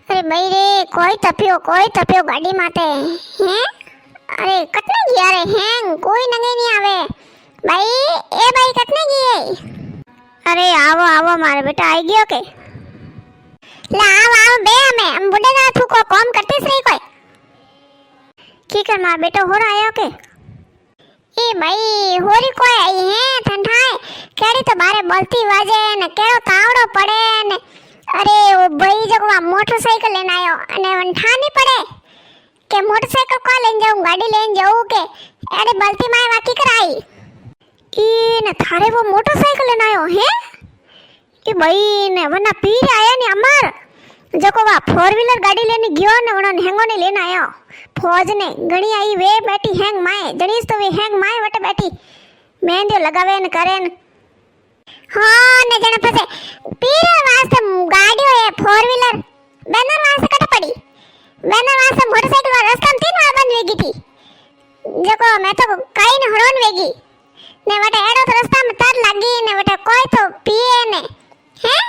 अरे भाई रे कोई तपियो गाड़ी माते हैं। अरे कटने गया रे हैं कोई नगे नहीं आवे भाई। ए भाई कटने गए। अरे आवो आवो मारे बेटा आई गयो के ला आओ बे हम बुढ़े का तू को काम करते सही कोई की कर मार बेटा हो रहा है के ए भाई होरी कोई आई है ठंडाए केड़ी तो बारे बोलती वाजे ने केड़ो तावड़ो पड़े ने। अरे वो भाई जब वहाँ मोटरसाइकिल लेने आयो अने वंठा नहीं पड़े के मोटरसाइकिल को लेन जाऊं गाड़ी लेन जाऊं के अरे बलती माए वाकी कराई ई ने थारे वो मोटरसाइकिल लेने आयो है कि भाई ने वना पीर आया ने अमर जको वा 4 व्हीलर गाड़ी लेने गयो ने वणन हेंगो ने लेने आयो फौज ने गणी आई वे बैठी हैंग माए जणीस तो वे हैंग माए वटे बैठी मेहंदी लगावे न करे न हां ने जने पसे पीरे वास्ते गाड़ी है 4 व्हीलर बैनर वास्ते कट पड़ी बैनर वास्ते मोटरसाइकिल वाला रास्ता में 3 बार बंद वेगी थी जको मैं तो काई न हरोन वेगी ने वटे एडो तो रास्ता में तर लगी ने वटे कोई तो पिए ने हैं।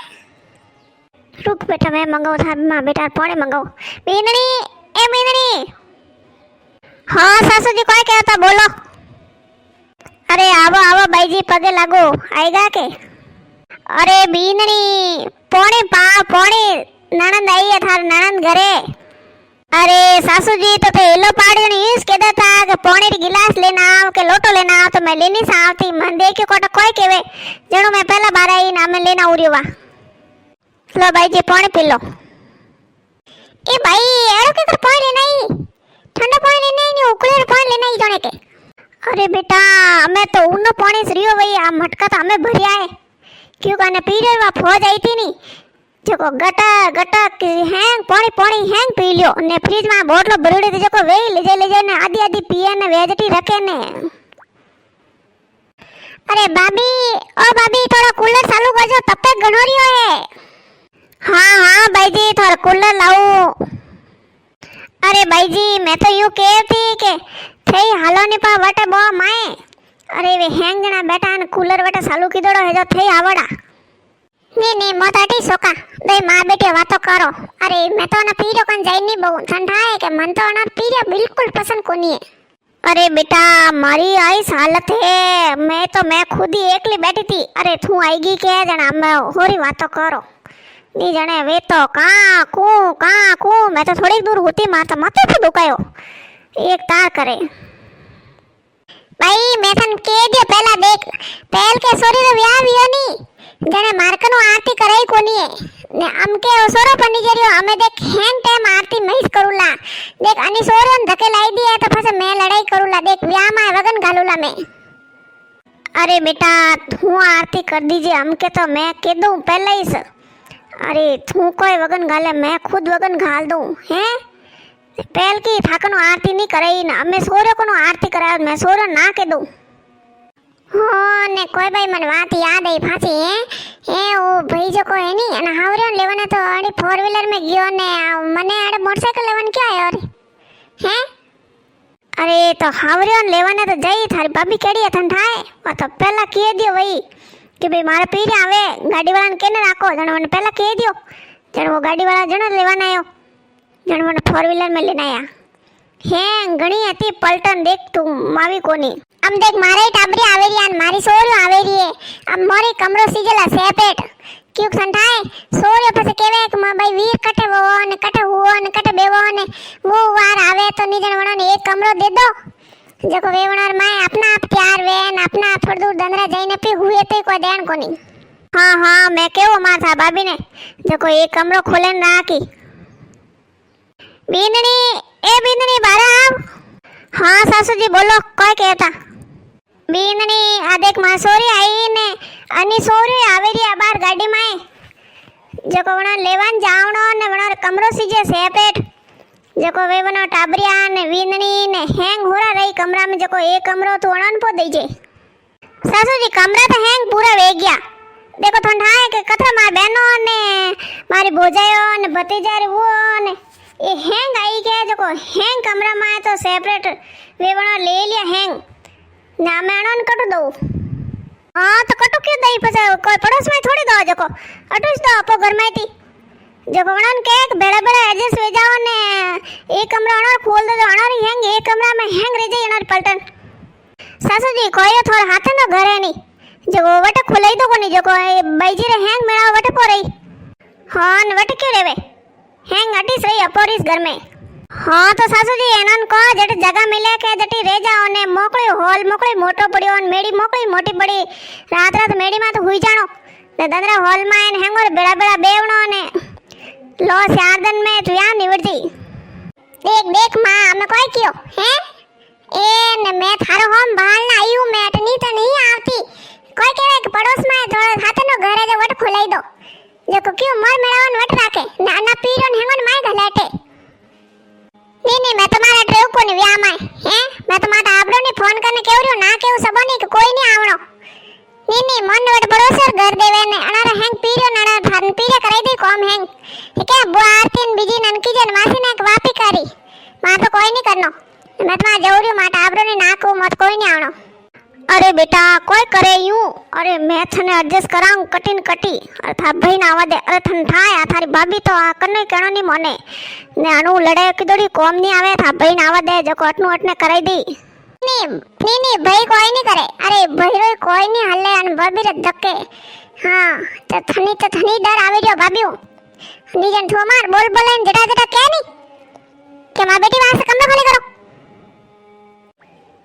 रुक बेटा मैं मंगाओ था मां बेटा पानी मंगाओ बीननी ए बीननी। हाँ सासू जी कोई कहता बोलो। अरे आवो आवो भाई जी पगे लागो आएगा के। अरे बीननी पोणी ननंद आई है थार ननंद घरे। अरे सासू जी तो हेलो पाड़ी ने इस के देता के पोणी री गिलास लेना आओ के लोटो लेना आओ तो मैं लेनी सा आवती मन देख के कोटा कोई केवे जणो मैं पहला बार आई ना मैं लेना उरियो वा लो भाई जी पानी पी लो। ए भाई एड़ो के कर पानी लेना ही ठंडा पानी लेना ही नहीं उकले पानी लेना ही जोने के। अरे बेटा हमें तो उन्नो पानी सरियो भाई आ मटका तो हमें भरिया है क्यों कने पीरियड वा फौज आई थी नी जको गटा हैंग पानी हैंग पी लियो ने फ्रिज में बोतल भरड़ी थी जको वे ले जाए ने आधी पिए ने वेजटी रखे ने। अरे भाभी थोड़ा कूलर चालू करजो तपे घणो रियो है। हाँ भाई जी थोड़ा कूलर लाओ। अरे भाई जी मैं तो यूं कहती के थई हालो नहीं पा वटे बो माए। अरे वे हैंग जना बेटा ने कूलर वटे चालू कीधोड़ो है जो थई आवड़ा नहीं मोटाटी सोका दे मां बेटे वातो करो। अरे मैं तो ना पीरो कन जाई नहीं बहु ठंडा है के मन तो ना पीरो बिल्कुल पसंद कोनी है। अरे बेटा मारी आई हालत है मैं खुद ही एकली बैठी थी। अरे तू आएगी के जना मैं होरी वातो करो नी जने वे तो का कू मैं तो थोड़ी दूर होती माता माथे पे दुखायो एक तार करे। भाई मैं तन के दियो पहला देख पहल के सोरी रो व्याह वियो नी जने मार्कनो आरती कराई कोनी है ने हमके सोरो पनी जरियो हमें देख हैंग टाइम आरती महिस करूला देख अनि सोरन धके लाई दिया तो फसे मैं लड़ाई करूला देख व्याह में वगन घालूला मैं। अरे बेटा तू आरती कर दीजिए हमके तो मैं कह दूं पहले ही से। अरे तू कोई वगन घाले मैं खुद वगन घाल दूं हैं पहल की थाकनो आरती नहीं कराई ना मैं सोरो को आरती करायो मैं सोरो ना कह दूं। हाँ ने कोई भाई मन बात याद आई फासी है वो भाई जो को है नी अन हावरे लेवने तो अड़ी 4 व्हीलर में गयो ने मने अड़े मोटरसाइकिल लेवन क्या है और हैं। अरे तो हावरे लेवने तो जाई थारी भाभी केड़ी अथन थाए वो तो पहला कह दियो भाई कि भाई मारे पीरे आवे गाड़ी वाला ने केने राखो जण ने पहला कह दियो जण वो गाड़ी वाला जण लेवन आयो जण મને 4 व्हीलर में लेने आया है घणी હતી પલટન देख तू मावी कोनी हम देख मारे टाबरी आवेरी अन मारी सोरो आवेरी है अब मोरी कमरो सीजला सेपेट क्यों संठाए सोरो पसे केवे कि मां भाई वीर कटे वो ने कटे हुओ ने कटे बेवो ने वो वार आवे तो निजन वणो ने एक कमरो दे दो जको वेवणार माए अपना आप तैयार वे न अपना थोड़ दूर दंदरा जाईने पे हुए तो कोई देन कोनी। हाँ मैं केवो मार था भाभी ने जको एक कमरो खोले ना की बींदनी बारा आव। हाँ सासू जी बोलो कोई कहता बींदनी आ देख मां सोरी आई ने अनि सोरी आवेरी आ बार गाड़ी में जको वणा लेवान जावणो ने वणा कमरो सीजे सेपरेट जको वे वणा टाबरिया ने बींदनी ने हैंग होरा रही कमरा में जको एक कमरो तो वणन पो दई जे। सासू जी कमरा तो हैंग पूरा वे गया देखो ठंडा है के कथा मार बहनो ने मारी भोजायो ने भतीजा रे वो ने ये हैंग आई गया जो हैंग कमरा में तो सेपरेट वे बना ले लिया हैंग ना मैं अनन कट दो। हाँ तो कटो क्यों दई पसे कोई पड़ोस में थोड़ी दो जको अटुस दो अपो घर में थी जो कोणन के बेड़ा बेड़ा एडजस्ट हो जाओ ने एक कमरा अनार खोल दो अनार हैंग एक कमरा में हैंग रह जाए अनार पलटन सासू जी कोई थोड़ा हाथ न घरे नहीं जो वट खुलाई दो कोनी जो कोई बैजी रे हैंग मेरा वट पो रही हां न वट क्यों रेवे हैंग अटीस रही अपोरिस घर में हाँ तो सासू जी एनन को जट जगह मिले के जटी रह जाओ ने मोकळी हॉल मोकळी मोटो पड्यो ने मेडी मोकळी मोटी पड़ी रात रात मेडी में तो हुई जानो ने दंदरा हॉल में एन हैंगोर बेड़ा बेड़ा बेवणो ने लो 4 दिन में तू या निवड़ती देख देख मां हमें कोई क्यों हैं ए ने मैं थारो होम बाल ना आई हूं मैं अटनी तो नहीं आती कोई कहे कि पड़ोस में थोड़ा हाथ नो घरे जो वट खुलाई दो जो क्यों मर मेरावन वट राखे ना ना पीरो ने हैंगोन माय घलेटे नहीं मैं तुम्हारा ड्रेव को नहीं व्याम है हैं मैं तुम्हारा आपड़ो ने फोन करने केवरियो ना केव सबो नहीं कि कोई नहीं आवणो नहीं मन वट भरोसे घर देवे ने अनारा हैंग पीरियो नना थान पीरे कराई दी कॉम हैंग ठीक है बुआरतीन बीजी ननकी जन मासी ने एक वापी करी मां तो कोई नहीं करनो मैं तुम्हारा जवरियो माटा आपड़ो ने ना को मत कोई नहीं आवणो अरे बेटा कोई करे यूं अरे मैं थने एडजस्ट कराऊं कटिन कटी अरे था भाई ना आवा दे अरे थन थाया थारी भाभी तो आ कने केणो नहीं मोने ने अनु लड़े किदोड़ी कॉम नहीं आवे था भाई ना आवा दे जको अटनु अटने कराई दी नहीं भाई कोई नहीं करे अरे भईरो कोई नहीं हल्ले अन भाभी रे धक्के हां तो थनी डर आवे रियो भाभीओ निजन ठोमार बोल बोलन जटा जटा के नहीं के मां बेटी वहां से कमरा खाली करो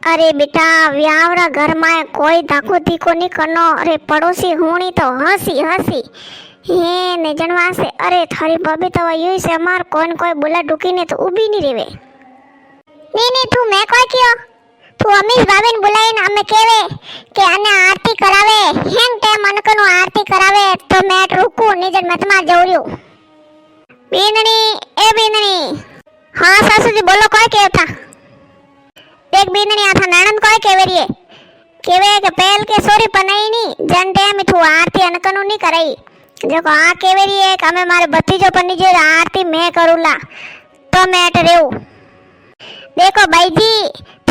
अरे बेटा व्यावरा घर में कोई धाको तीको नहीं करनो अरे पड़ोसी होनी तो हंसी हंसी हे ने जनवा से अरे थारी भाभी तो यूं से हमार कोई बोला डुकी ने तो उभी नहीं रेवे नहीं तू मैं कोई क्यों तू अमीश भाभी ने बुलाई ने हमें केवे के आने आरती करावे हेंग टाइम अनकनो आरती करावे तो मैं रुकू निजन मैं तुम्हार जवरियो बीननी ए बीननी हां सासू जी बोलो कोई केवता देख बीननी आ था ननंद कोई केवेरिए केवे के पहल के सोरी पनाई नी जन टाइम तू आरती अनकनो नहीं कराई जो को आ केवेरिए के हमें मारे भतीजो पनी जे आरती मैं करूला तो मैं अट रेऊ देखो भाई जी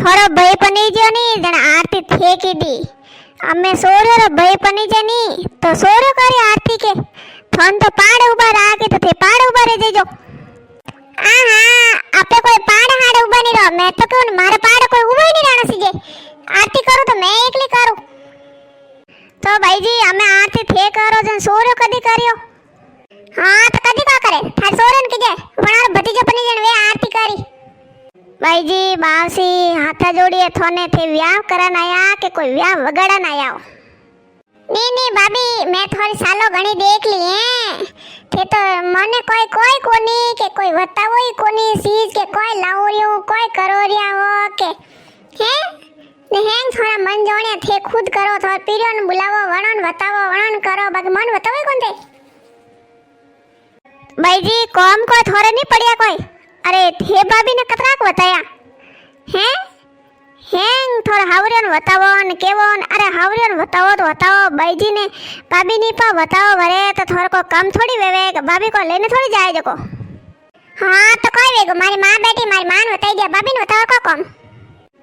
थोड़ो भय पनी जो नी जन आरती थे की दी हमें सोरो रो भय पनी जे नी तो सोरो करी आरती के थन तो पाड़ उबा राके तो थे पाड़ उबा रे जेजो आहा आपे कोई पाड़ हाड़ उबा नहीं रहो मैं तो कहूं मारे पाड़ कोई उबा ही नहीं रहना सीजे आरती करूं तो मैं एकली करूं तो भाई जी हमें आरती थे करो जन सोरो कदी करियो हां तो कदी का करे थार सोरन की जे वणार भतीजो पनी जन वे आरती करी भाई जी बासी हाथा जोड़िए थोने थे व्याह करन आया के कोई व्याह वगाड़न आया नहीं भाभी मैं थोड़ी सालों घणी देख ली है थे तो मने कोई कोनी के कोई बतावो ही कोनी चीज के कोई लावरियो कोई करोरिया हो के हैं ने हैंग थोड़ा मन जोणे थे खुद करो थोड़ा पीरियो ने बुलावो वणन बतावो वणन करो बाकी मन बतावे कोन थे भाई जी कॉम को थोड़े नहीं पड़िया कोई अरे थे भाभी ने कतरा को बताया हैं हैंग थोड़ा हावरियन बतावो न केवो अरे हावरियन बतावो तो बताओ भाई जी ने भाभी नहीं पा बताओ वरे तो थोड़ा को कम थोड़ी वेवे भाभी को लेने थोड़ी जाए जको हां तो कोई वेगो मारी मां बेटी मारी मां ने बताई दिया भाभी ने बताओ को कम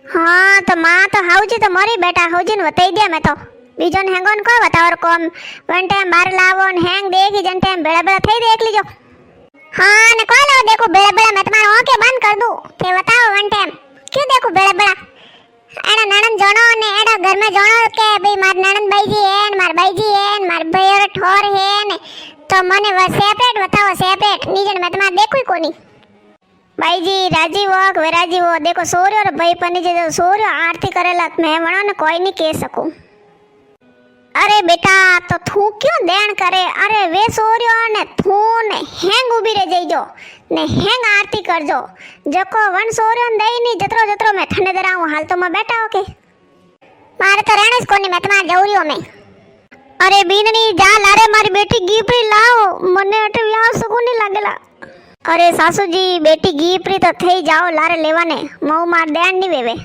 हां तो मां तो हाउजी तो मोरी बेटा हाउजी ने बताई दिया मैं तो बीजोन हैंगोन को बताओ कम वन टाइम बाहर लावो न हैंग देगी जन टाइम बेड़ा बेड़ा थई देख लीजो हां ने कोई लो देखो बेड़ा बेड़ा मैं तुम्हारा आंखें बंद कर दूं ते बताओ वन टाइम क्यों देखो बेड़ा बेड़ा एड़ा ननन जोनो ने एड़ा घर में जोनो के भाई मार ननन भाई जी है न मार भाई जी है न मार भाई और ठोर है ने तो मने वो सेपरेट बताओ सेपरेट निजन मैं तुम्हारा देखो ही कोनी भाई जी राजी वो विराजी वो देखो सूर्य और भाई पनी जे सूर्य आरती करेला मैं वणो ने कोई नहीं कह सकूं अरे बेटा तो थू क्यों देण करे अरे वे सोरियो ने थू ने हैंग उभी रे जइजो ने हैंग आरती करजो जको वन सोरियो ने दई नी जतरो जतरो मैं थने दराऊं हाल तो मैं बैठा हो के मारे तो रहने कोनी मैं तुम्हार जवरियो में अरे बीननी जा लारे मारी बेटी गीपरी लाओ मने अटे व्याह सुकून नहीं लागेला अरे सासू जी बेटी गीपरी तो थई जाओ लारे लेवाने मऊ मार देण नहीं वेवे